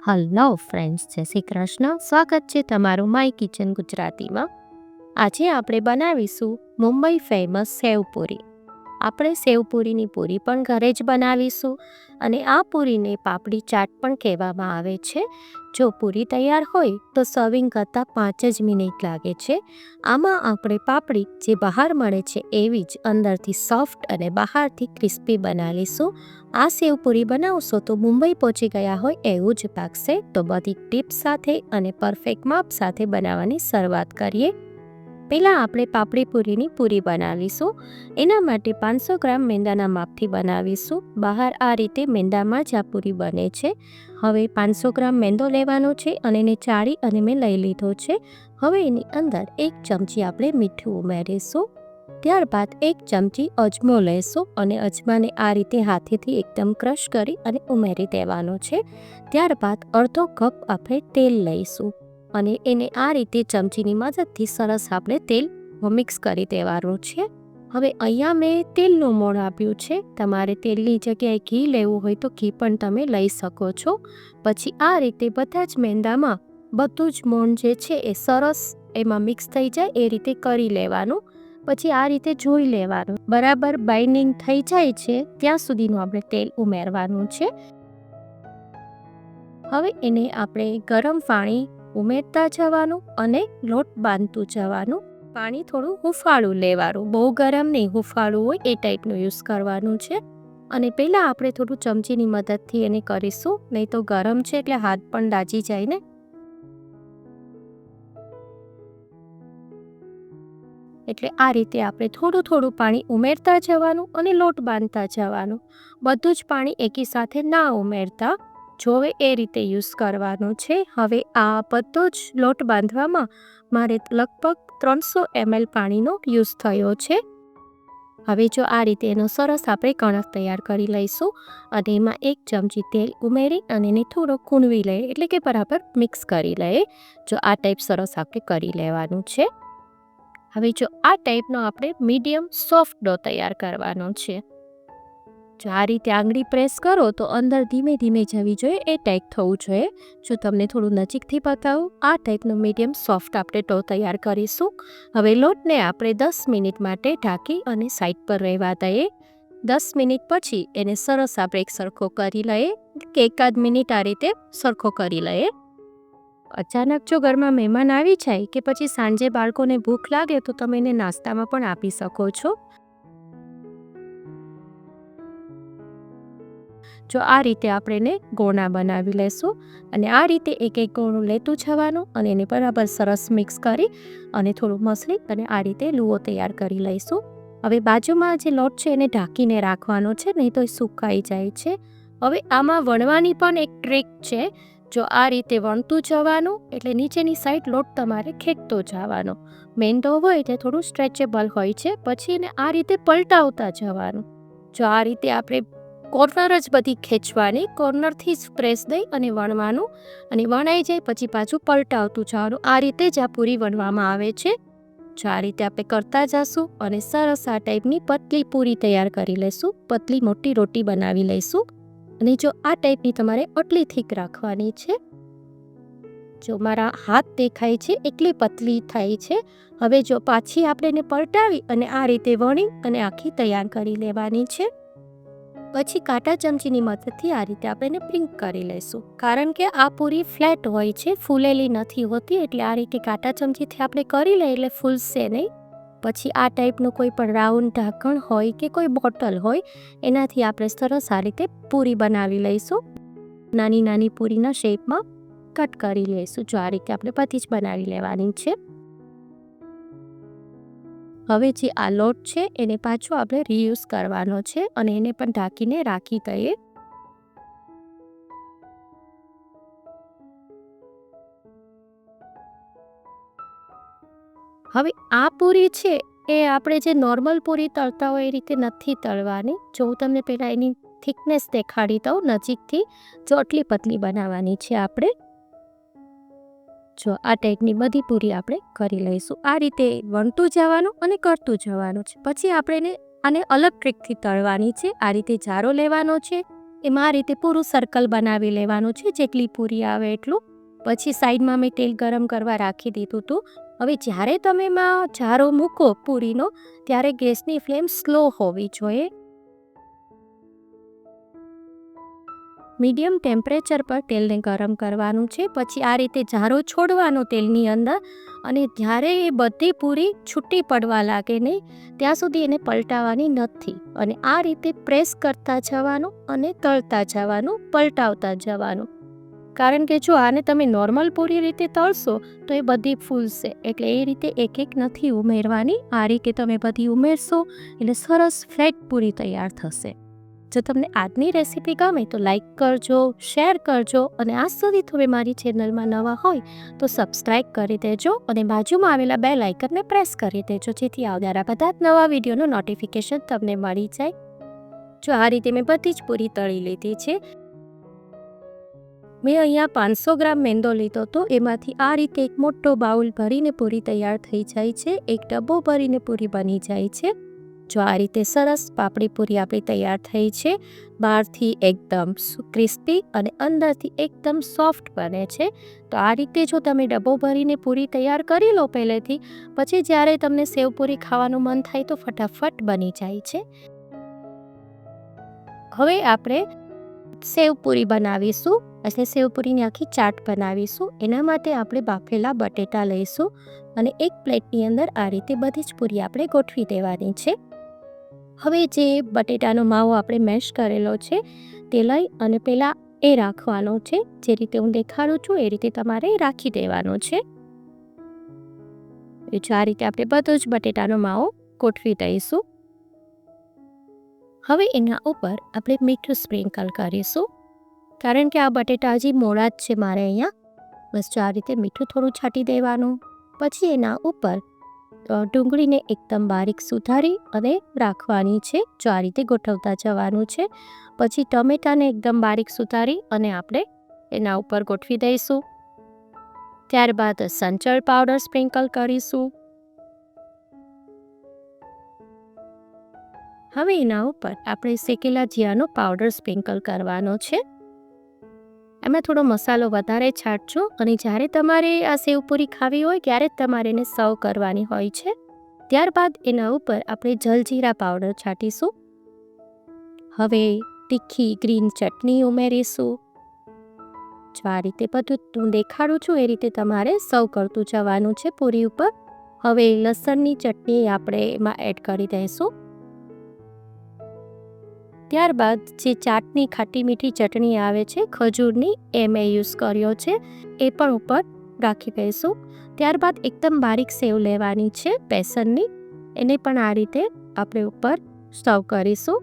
Hello friends, જય શ્રી કૃષ્ણ. સ્વાગત છે તમારું માય કિચન ગુજરાતીમાં. આજે આપણે બનાવીશું મુંબઈ ફેમસ સેવપુરી. આપણે સેવપુરીની પૂરી પણ ઘરે જ બનાવીશું અને આ પૂરીને પાપડી ચાટ પણ કહેવામાં આવે છે. જો પૂરી તૈયાર હોય તો સર્વિંગ કરતાં 5 જ મિનિટ લાગે છે. આમાં આપણે પાપડી જે બહાર મળે છે એવી જ અંદરથી સોફ્ટ અને બહારથી ક્રિસ્પી બનાવીશું. આ સેવપુરી બનાવશો તો મુંબઈ પહોંચી ગયા હોય એવું જ લાગશે. તો બધી ટિપ્સ સાથે અને પરફેક્ટ માપ સાથે બનાવવાની શરૂઆત કરીએ. પહેલાં આપણે પાપડી પૂરીની પૂરી બનાવીશું. એના માટે 500 ગ્રામ મેંદાના માપથી બનાવીશું. બહાર આ રીતે મેંદામાં જ આ પૂરી બને છે. હવે 500 ગ્રામ મેંદો લેવાનો છે અને એને ચાળી અને મેં લઈ લીધો છે. હવે એની અંદર 1 ચમચી આપણે મીઠું ઉમેરીશું. ત્યારબાદ 1 ચમચી અજમો લઈશું અને અજમાને આ રીતે હાથેથી એકદમ ક્રશ કરી અને ઉમેરી દેવાનો છે. ત્યારબાદ અડધો કપ આપણે તેલ લઈશું અને એને આ રીતે ચમચીની મદદથી સરસ આપણે તેલ મિક્સ કરી દેવાનું છે. હવે અહીંયા મેં તેલનું મોણ આપ્યું છે. તમારે તેલની જગ્યાએ ઘી લેવું હોય તો ઘી પણ તમે લઈ શકો છો. પછી આ રીતે બધા જ મેંદામાં બધું જ મોણ જે છે એ સરસ એમાં મિક્સ થઈ જાય એ રીતે કરી લેવાનું. પછી આ રીતે જોઈ લેવાનું બરાબર બાઇન્ડિંગ થઈ જાય છે ત્યાં સુધીનું આપણે તેલ ઉમેરવાનું છે. હવે એને આપણે ગરમ પાણી ઉમેરતા જવાનું અને લોટ બાંધતું જવાનું. પાણી થોડું હુંફાળું લેવાનું, બહુ ગરમ નહીં, હુંફાળું હોય એ ટાઈપનું યુઝ કરવાનું છે. અને પહેલાં આપણે થોડું ચમચીની મદદથી એને કરીશું, નહીં તો ગરમ છે એટલે હાથ પણ દાજી જાય ને. એટલે આ રીતે આપણે થોડું થોડું પાણી ઉમેરતા જવાનું અને લોટ બાંધતા જવાનું. બધું જ પાણી એકી સાથે ના ઉમેરતા, જોવે એ રીતે યુઝ કરવાનું છે. હવે આ બધો જ લોટ બાંધવામાં મારે લગભગ 300 ml પાણીનો યુઝ થયો છે. હવે જો આ રીતે એનો સરસ આપણે કણક તૈયાર કરી લઈશું અને એમાં 1 ચમચી તેલ ઉમેરી અને એને થોડો કૂણવી લઈએ, એટલે કે બરાબર મિક્સ કરી લઈએ. જો આ ટાઈપ સરસ આપણે કરી લેવાનું છે. હવે જો આ ટાઈપનો આપણે મીડિયમ સોફ્ટ ડો તૈયાર કરવાનો છે. જો આ રીતે આંગળી પ્રેસ કરો તો અંદર ધીમે ધીમે જવી જોઈએ એ ટાઈપ થવું જોઈએ. જો તમને થોડું નજીકથી બતાવું, આ ટાઈપનો મીડિયમ સોફ્ટ આપણે ડો તૈયાર કરીશું. હવે લોટને આપણે 10 મિનિટ માટે ઢાંકી અને સાઈડ પર રહેવા દઈએ. 10 મિનિટ પછી એને સરસ આપણે એક સરખો કરી લઈએ, કે 1 મિનિટ આ રીતે સરખો કરી લઈએ. અચાનક જો ઘરમાં મહેમાન આવી જાય કે પછી સાંજે બાળકોને ભૂખ લાગે તો તમે એને નાસ્તામાં પણ આપી શકો છો. જો આ રીતે આપણે એને ગોળા બનાવી લેશું અને આ રીતે એક એક ગોળું લેતું જવાનું અને એને બરાબર સરસ મિક્સ કરી અને થોડું મસળી અને આ રીતે લુઓ તૈયાર કરી લઈશું. હવે બાજુમાં જે લોટ છે એને ઢાંકીને રાખવાનો છે, નહીં તો એ સુકાઈ જાય છે. હવે આમાં વણવાની પણ એક ટ્રીક છે. જો આ રીતે વણતું જવાનું એટલે નીચેની સાઈડ લોટ તમારે ખેંચતો જવાનો. મેંદો હોય તે થોડું સ્ટ્રેચેબલ હોય છે, પછી એને આ રીતે પલટાવતા જવાનું. જો આ રીતે આપણે કોર્નર જ બધી ખેંચવાની, કોર્નરથી જ પ્રેસ દઈ અને વણવાનું અને વણાઈ જાય પછી પાછું પલટાવતું જવાનું. આ રીતે જ આ પૂરી વણવામાં આવે છે. જો આ રીતે આપણે કરતા જશું અને સરસ આ ટાઈપની પતલી પૂરી તૈયાર કરી લઈશું. પતલી મોટી રોટી બનાવી લઈશું અને જો આ ટાઈપની તમારે આટલી થીક રાખવાની છે. જો મારા હાથ દેખાય છે એટલી પતલી થાય છે. હવે જો પાછી આપણે એને પલટાવી અને આ રીતે વણી અને આખી તૈયાર કરી લેવાની છે. પછી કાંટા ચમચીની મદદથી આ રીતે આપણે એને પિંક કરી લઈશું, કારણ કે આ પૂરી ફ્લેટ હોય છે, ફૂલેલી નથી હોતી. એટલે આ રીતે કાંટા ચમચીથી આપણે કરી લઈએ એટલે ફૂલશે નહીં. પછી આ ટાઈપનું કોઈ પણ રાઉન્ડ ઢાંકણ હોય કે કોઈ બોટલ હોય એનાથી આપણે સરસ આ રીતે પૂરી બનાવી લઈશું. નાની નાની પૂરીના શેપમાં કટ કરી લઈશું. જો આ રીતે આપણે બધી જ બનાવી લેવાની છે. હવે જે આ લોટ છે એને પાછો આપણે રીયુઝ કરવાનો છે અને એને પણ ઢાંકીને રાખી દઈએ. હવે આ પૂરી છે એ આપણે જે નોર્મલ પૂરી તળતા હોય એ રીતે નથી તળવાની. જો હું તમને પહેલાં એની થિકનેસ દેખાડી દઉં નજીકથી. જો આટલી પતલી બનાવવાની છે આપણે. જો આ ટાઈપની બધી પૂરી આપણે કરી લઈશું. આ રીતે વણતું જવાનું અને કરતું જવાનું છે. પછી આપણે આને અલગ ટ્રીકથી તળવાની છે. આ રીતે જારો લેવાનો છે એમાં આ રીતે પૂરું સર્કલ બનાવી લેવાનું છે, જેટલી પૂરી આવે એટલું. પછી સાઈડમાં મેં તેલ ગરમ કરવા રાખી દીધું હતું. હવે જ્યારે તમે એમાં જારો મૂકો પૂરીનો, ત્યારે ગેસની ફ્લેમ સ્લો હોવી જોઈએ. મીડિયમ ટેમ્પરેચર પર તેલને ગરમ કરવાનું છે. પછી આ રીતે જારો છોડવાનો તેલની અંદર, અને જ્યારે એ બધી પૂરી છૂટી પડવા લાગે ને ત્યાં સુધી એને પલટાવવાની નથી. અને આ રીતે પ્રેસ કરતા જવાનું અને તળતા જવાનું, પલટાવતા જવાનું. કારણ કે જો આને તમે નોર્મલ પૂરી રીતે તળશો તો એ બધી ફૂલશે, એટલે એ રીતે એક એક નથી ઉમેરવાની. આ રીતે તમે બધી ઉમેરશો એટલે સરસ ફ્લેટ પૂરી તૈયાર થશે. જો તમને આજની રેસીપી ગમે તો લાઈક કરજો, શેર કરજો, અને આજ સુધી તમે મારી ચેનલમાં નવા હોય તો સબસ્ક્રાઈબ કરી દેજો અને બાજુમાં આવેલા બેલ આઇકનને પ્રેસ કરી દેજો, જેથી આવનારા બધા જ નવા વિડીયોનું નોટિફિકેશન તમને મળી જાય. જો આ રીતે મેં બધી જ પૂરી તળી લીધી છે. મેં અહીંયા 500 ગ્રામ મેંદો લીધો હતો, એમાંથી આ રીતે એક મોટો બાઉલ ભરીને પૂરી તૈયાર થઈ જાય છે. એક ડબ્બો ભરીને પૂરી બની જાય છે. જો આ રીતે સરસ પાપડી પૂરી આપણી તૈયાર થઈ છે. બહારથી એકદમ ક્રિસ્પી અને અંદરથી એકદમ સોફ્ટ બને છે. તો આ રીતે જો તમે ડબ્બો ભરીને પૂરી તૈયાર કરી લો પહેલેથી, પછી જ્યારે તમને સેવપૂરી ખાવાનું મન થાય તો ફટાફટ બની જાય છે. હવે આપણે સેવપૂરી બનાવીશું, એટલે સેવપૂરીની આખી ચાટ બનાવીશું. એના માટે આપણે બાફેલા બટેટા લઈશું અને એક પ્લેટની અંદર આ રીતે બધી જ પૂરી આપણે ગોઠવી દેવાની છે. હવે જે બટેટાનો માવો આપણે મેશ કરેલો છે તે લઈ અને પહેલાં એ રાખવાનો છે. જે રીતે હું દેખાડું છું એ રીતે તમારે રાખી દેવાનો છે. આ રીતે આપણે બધો જ બટેટાનો માવો ગોઠવી દઈશું. હવે એના ઉપર આપણે મીઠું સ્પ્રિંકલ કરીશું, કારણ કે આ બટેટા હજી મોડા જ છે મારે અહીંયા. બસ જો આ રીતે મીઠું થોડું છાંટી દેવાનું. પછી એના ઉપર ડુંગળીને એકદમ બારીક સુધારી અને રાખવાની છે. જો આ રીતે ગોઠવતા જવાનું છે. પછી ટમેટાને એકદમ બારીક સુધારી અને આપણે એના ઉપર ગોઠવી દઈશું. ત્યારબાદ સંચળ પાવડર સ્પ્રિંકલ કરીશું. હવે એના ઉપર આપણે શેકેલા જીરાનો પાવડર સ્પ્રિંકલ કરવાનો છે. એમાં થોડો મસાલો વધારે છાંટજો, અને જ્યારે તમારે આ સેવપૂરી ખાવી હોય ત્યારે જ તમારે એને સર્વ કરવાની હોય છે. ત્યારબાદ એના ઉપર આપણે જલજીરા પાવડર છાંટીશું. હવે તીખી ગ્રીન ચટણી ઉમેરીશું. જો આ રીતે બધું હું દેખાડું છું એ રીતે તમારે સર્વ કરતું જવાનું છે પૂરી ઉપર. હવે લસણની ચટણી આપણે એમાં એડ કરી દઈશું. ત્યારબાદ જે ચાટની ખાટી મીઠી ચટણી આવે છે ખજૂરની, એ મેં યુઝ કર્યો છે, એ પણ ઉપર રાખી દઈશું. ત્યારબાદ એકદમ બારીક સેવ લેવાની છે બેસનની, એને પણ આ રીતે આપણે ઉપર સર્વ કરીશું.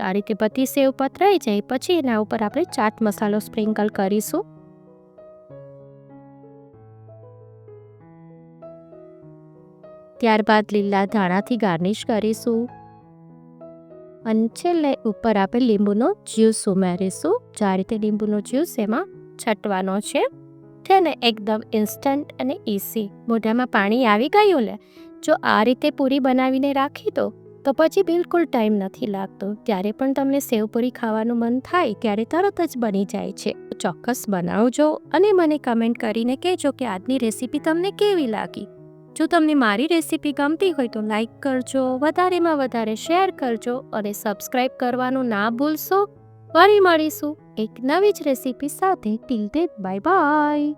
આ રીતે બધી સેવ પતરાઈ જાય પછી એના ઉપર આપણે ચાટ મસાલો સ્પ્રિંકલ કરીશું. ત્યારબાદ લીલા ધાણાથી ગાર્નિશ કરીશું. અને છેલ્લે ઉપર આપણે લીંબુનો જ્યુસ ઉમેરીશું. જો આ રીતે લીંબુનો જ્યુસ એમાં છાંટવાનો છે. તેને એકદમ ઇન્સ્ટન્ટ અને ઇઝી. મોઢામાં પાણી આવી ગયું લે. જો આ રીતે પૂરી બનાવીને રાખી દો તો પછી બિલકુલ ટાઈમ નથી લાગતો. ત્યારે પણ તમને સેવપૂરી ખાવાનું મન થાય ત્યારે તરત જ બની જાય છે. ચોક્કસ બનાવજો અને મને કમેન્ટ કરીને કહેજો કે આજની રેસીપી તમને કેવી લાગી. જો તમને મારી રેસીપી ગમતી હોય તો લાઈક કરજો, વધારેમાં વધારે શેર કરજો અને સબસ્ક્રાઈબ કરવાનું ના ભૂલશો. ફરી મળીશું એક નવી જ રેસીપી સાથે. Till then bye bye.